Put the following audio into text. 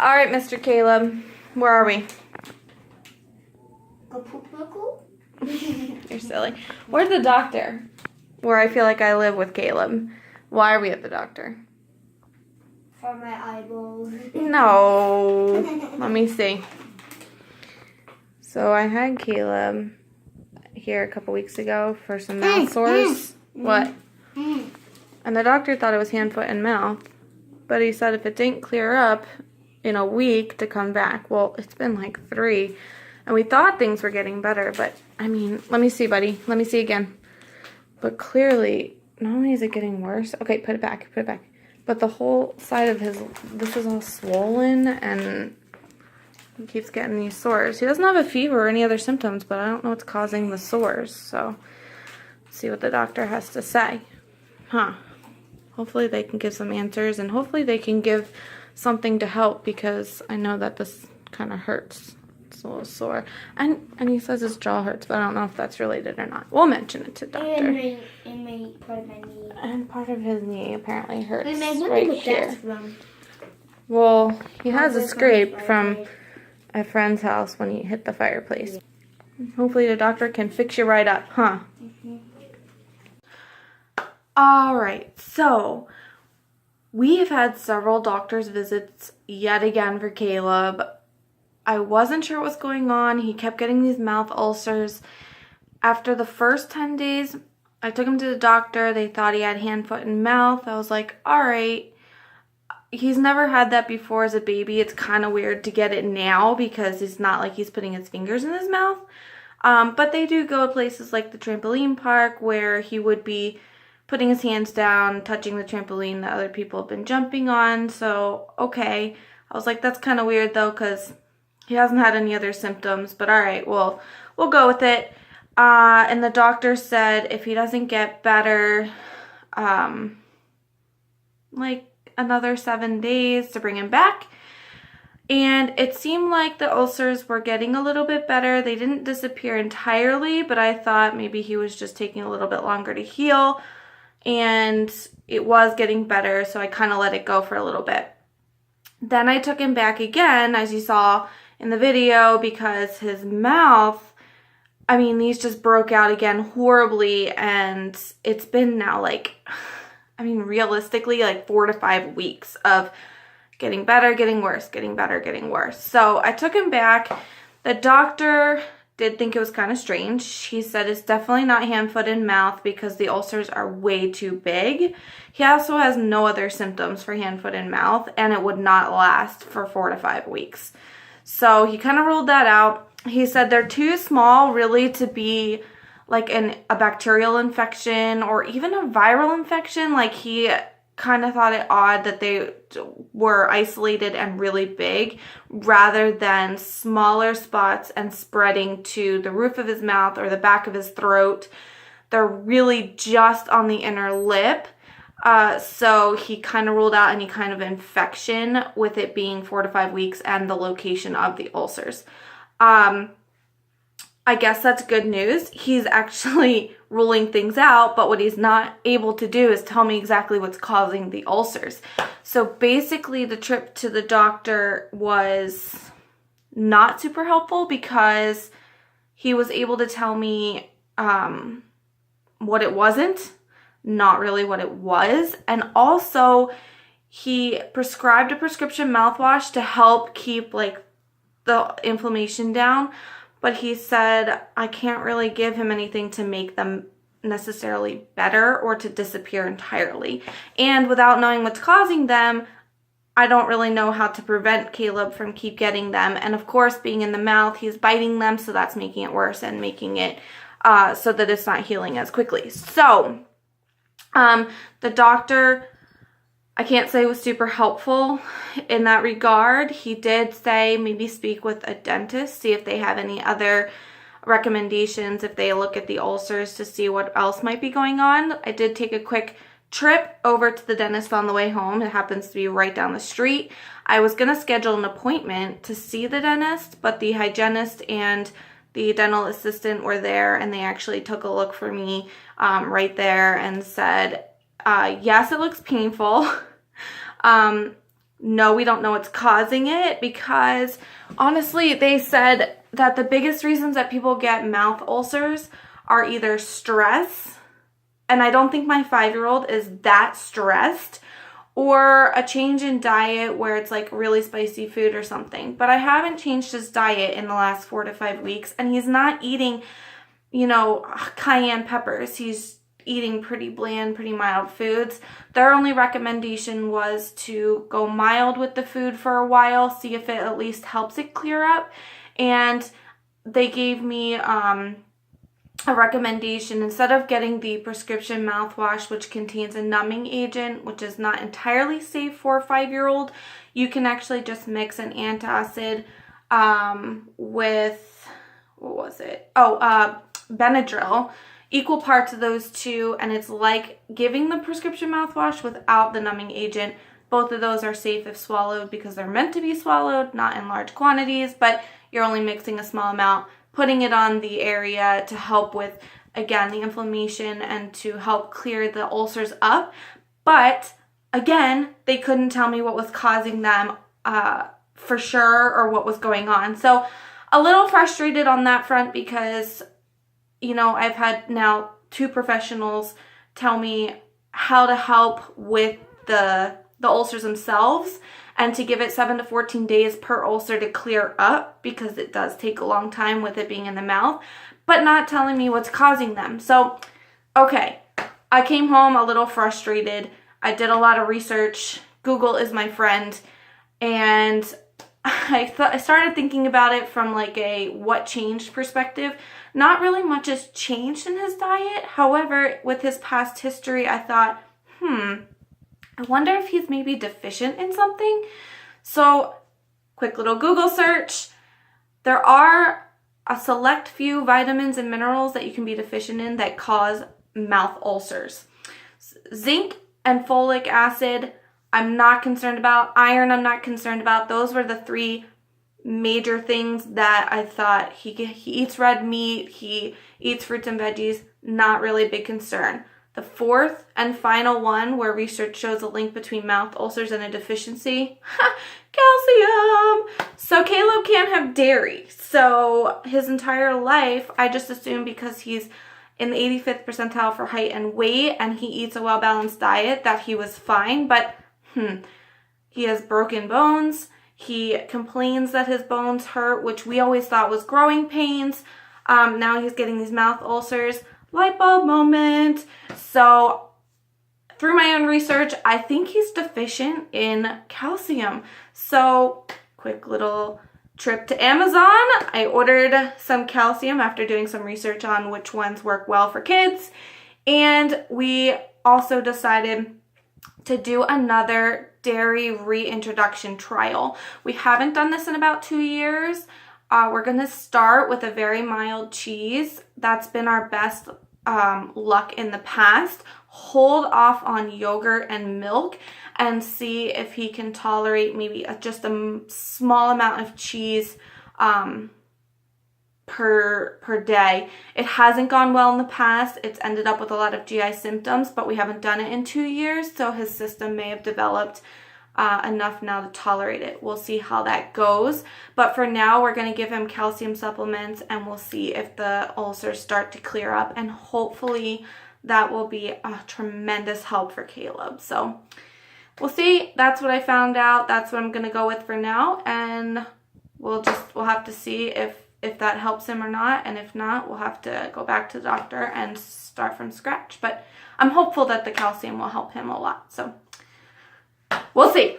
All right, Mr. Caleb, where are we? You're silly. Where's the doctor? Where I feel like I live with Caleb. Why are we at the doctor? For my eyeballs. No. Let me see. So I had Caleb here a couple weeks ago for some mouth sores. What? And the doctor thought it was hand, foot, and mouth. But he said if it didn't clear up in a week to come back. Well, it's been like 3. And we thought things were getting better. But, I mean, let me see, buddy. Let me see again. But clearly, not only is it getting worse. Okay, put it back. Put it back. But the whole side of this is all swollen. And he keeps getting these sores. He doesn't have a fever or any other symptoms. But I don't know what's causing the sores. So, let's see what the doctor has to say. Huh. Hopefully they can give some answers, and hopefully they can give something to help, because I know that this kind of hurts. It's a little sore. And he says his jaw hurts, but I don't know if that's related or not. We'll mention it to the doctor. And part of my knee. And part of his knee apparently hurts And right here. Well, he has a scrape from a friend's house when he hit the fireplace. Hopefully the doctor can fix you right up, huh? Alright, so we have had several doctor's visits yet again for Caleb. I wasn't sure what was going on. He kept getting these mouth ulcers. After the first 10 days, I took him to the doctor. They thought he had hand, foot, and mouth. I was like, alright. He's never had that before as a baby. It's kind of weird to get it now because it's not like he's putting his fingers in his mouth. But they do go to places like the trampoline park where he would be putting his hands down, touching the trampoline that other people have been jumping on. So, okay. I was like, that's kind of weird though, because he hasn't had any other symptoms. But all right, well, we'll go with it. And the doctor said if he doesn't get better, like another 7 days to bring him back. And it seemed like the ulcers were getting a little bit better. They didn't disappear entirely, but I thought maybe he was just taking a little bit longer to heal. And it was getting better, so I kind of let it go for a little bit. Then I took him back again, as you saw in the video, because his mouth, I mean, these just broke out again horribly, and it's been now like, I mean, realistically, like 4 to 5 weeks of getting better, getting worse, getting better, getting worse. So I took him back. The doctor did think it was kind of strange. He said it's definitely not hand, foot, and mouth because the ulcers are way too big. He also has no other symptoms for hand, foot, and mouth, and it would not last for 4 to 5 weeks. So he kind of ruled that out. He said they're too small really to be like a bacterial infection or even a viral infection. Like he kind of thought it odd that they were isolated and really big rather than smaller spots and spreading to the roof of his mouth or the back of his throat. They're really just on the inner lip. So he kind of ruled out any kind of infection with it being 4 to 5 weeks and the location of the ulcers. I guess that's good news. He's actually ruling things out, but what he's not able to do is tell me exactly what's causing the ulcers. So basically the trip to the doctor was not super helpful because he was able to tell me what it wasn't, not really what it was. And also he prescribed a prescription mouthwash to help keep like the inflammation down. But he said, I can't really give him anything to make them necessarily better or to disappear entirely. And without knowing what's causing them, I don't really know how to prevent Caleb from keep getting them. And of course, being in the mouth, he's biting them, so that's making it worse and making it so that it's not healing as quickly. So, the doctor, I can't say was super helpful in that regard. He did say maybe speak with a dentist, see if they have any other recommendations, if they look at the ulcers to see what else might be going on. I did take a quick trip over to the dentist on the way home. It happens to be right down the street. I was going to schedule an appointment to see the dentist, but the hygienist and the dental assistant were there, and they actually took a look for me right there and said, yes, it looks painful. no, we don't know what's causing it, because honestly, they said that the biggest reasons that people get mouth ulcers are either stress, and I don't think my 5-year-old is that stressed, or a change in diet where it's like really spicy food or something. But I haven't changed his diet in the last 4 to 5 weeks, and he's not eating, you know, cayenne peppers. He's eating pretty bland, pretty mild foods. Their only recommendation was to go mild with the food for a while, see if it at least helps it clear up. And they gave me a recommendation, instead of getting the prescription mouthwash, which contains a numbing agent, which is not entirely safe for a 5-year-old, you can actually just mix an antacid with, what was it? Benadryl, equal parts of those two, and it's like giving the prescription mouthwash without the numbing agent. Both of those are safe if swallowed because they're meant to be swallowed, not in large quantities, but you're only mixing a small amount, putting it on the area to help with, again, the inflammation and to help clear the ulcers up. But again, they couldn't tell me what was causing them for sure, or what was going on. So a little frustrated on that front, because you know, I've had now 2 professionals tell me how to help with the ulcers themselves, and to give it 7 to 14 days per ulcer to clear up, because it does take a long time with it being in the mouth, but not telling me what's causing them. So, okay, I came home a little frustrated. I did a lot of research. Google is my friend. And I started thinking about it from like a what changed perspective. Not really much has changed in his diet. However, with his past history, I thought, I wonder if he's maybe deficient in something. So, quick little Google search. There are a select few vitamins and minerals that you can be deficient in that cause mouth ulcers. Zinc and folic acid, I'm not concerned about. Iron, I'm not concerned about. Those were the 3 major things that I thought. He eats red meat, he eats fruits and veggies, not really a big concern. The 4th and final one, where research shows a link between mouth ulcers and a deficiency, calcium. So Caleb can't have dairy. So his entire life, I just assumed because he's in the 85th percentile for height and weight, and he eats a well-balanced diet, that he was fine. But he has broken bones. He complains that his bones hurt, which we always thought was growing pains. Now he's getting these mouth ulcers. Light bulb moment. So through my own research, I think he's deficient in calcium. So quick little trip to Amazon. I ordered some calcium after doing some research on which ones work well for kids. And we also decided to do another dairy reintroduction trial. We haven't done this in about 2 years. We're going to start with a very mild cheese. That's been our best luck in the past. Hold off on yogurt and milk and see if he can tolerate maybe just a small amount of cheese per day. It hasn't gone well in the past. It's ended up with a lot of GI symptoms, but we haven't done it in 2 years, so his system may have developed enough now to tolerate it. We'll see how that goes. But for now, we're going to give him calcium supplements, and we'll see if the ulcers start to clear up, and hopefully that will be a tremendous help for Caleb. So we'll see. That's what I found out. That's what I'm going to go with for now, and we'll have to see if that helps him or not, and if not, we'll have to go back to the doctor and start from scratch. But I'm hopeful that the calcium will help him a lot. So we'll see.